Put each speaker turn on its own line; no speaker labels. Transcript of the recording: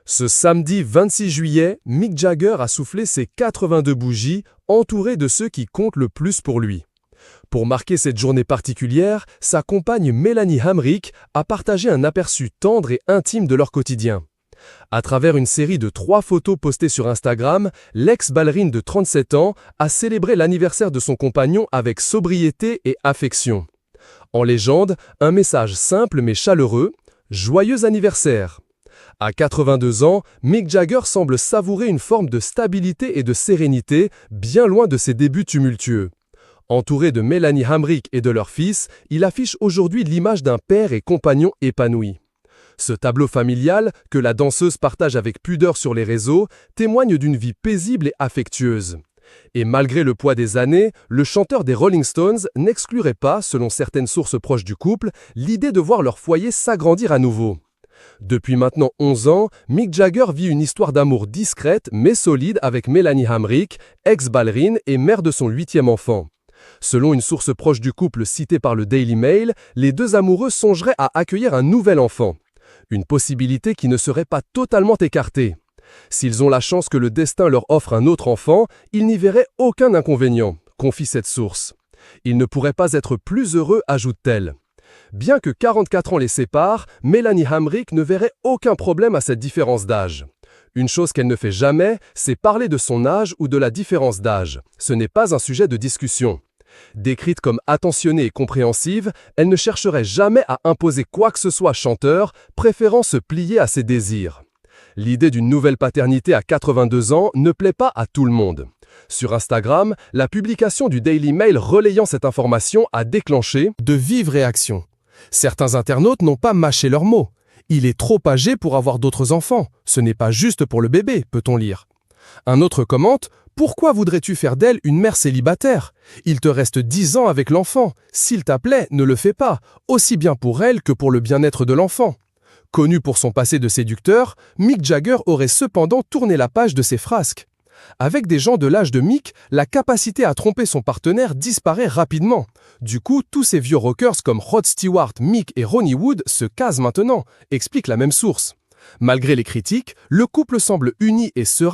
Ce samedi 26 juillet, Mick Jagger a soufflé ses 82 bougies, entouré de ceux qui comptent le plus pour lui. Pour marquer cette journée particulière, sa compagne Mélanie Hamrick a partagé un aperçu tendre et intime de leur quotidien. À travers une série de 3 photos postées sur Instagram, l'ex-ballerine de 37 ans a célébré l'anniversaire de son compagnon avec sobriété et affection. En légende, un message simple mais chaleureux « Joyeux anniversaire !» À 82 ans, Mick Jagger semble savourer une forme de stabilité et de sérénité, bien loin de ses débuts tumultueux. Entouré de Mélanie Hamrick et de leur fils, il affiche aujourd'hui l'image d'un père et compagnon épanoui. Ce tableau familial, que la danseuse partage avec pudeur sur les réseaux, témoigne d'une vie paisible et affectueuse. Et malgré le poids des années, le chanteur des Rolling Stones n'exclurait pas, selon certaines sources proches du couple, l'idée de voir leur foyer s'agrandir à nouveau. Depuis maintenant 11 ans, Mick Jagger vit une histoire d'amour discrète mais solide avec Mélanie Hamrick, ex-ballerine et mère de son 8e enfant. Selon une source proche du couple citée par le Daily Mail, les deux amoureux songeraient à accueillir un nouvel enfant. Une possibilité qui ne serait pas totalement écartée. S'ils ont la chance que le destin leur offre un autre enfant, ils n'y verraient aucun inconvénient, confie cette source. Ils ne pourraient pas être plus heureux, ajoute-t-elle. Bien que 44 ans les séparent, Mélanie Hamrick ne verrait aucun problème à cette différence d'âge. Une chose qu'elle ne fait jamais, c'est parler de son âge ou de la différence d'âge. Ce n'est pas un sujet de discussion. Décrite comme attentionnée et compréhensive, elle ne chercherait jamais à imposer quoi que ce soit à chanteur, préférant se plier à ses désirs. L'idée d'une nouvelle paternité à 82 ans ne plaît pas à tout le monde. Sur Instagram, la publication du Daily Mail relayant cette information a déclenché de vives réactions. Certains internautes n'ont pas mâché leurs mots. Il est trop âgé pour avoir d'autres enfants. Ce n'est pas juste pour le bébé, peut-on lire. Un autre commente « Pourquoi voudrais-tu faire d'elle une mère célibataire ? Il te reste 10 ans avec l'enfant. S'il t'appelait, ne le fais pas, aussi bien pour elle que pour le bien-être de l'enfant. » Connu pour son passé de séducteur, Mick Jagger aurait cependant tourné la page de ses frasques. Avec des gens de l'âge de Mick, la capacité à tromper son partenaire disparaît rapidement. Du coup, tous ces vieux rockers comme Rod Stewart, Mick et Ronnie Wood se casent maintenant, explique la même source. Malgré les critiques, le couple semble uni et serein.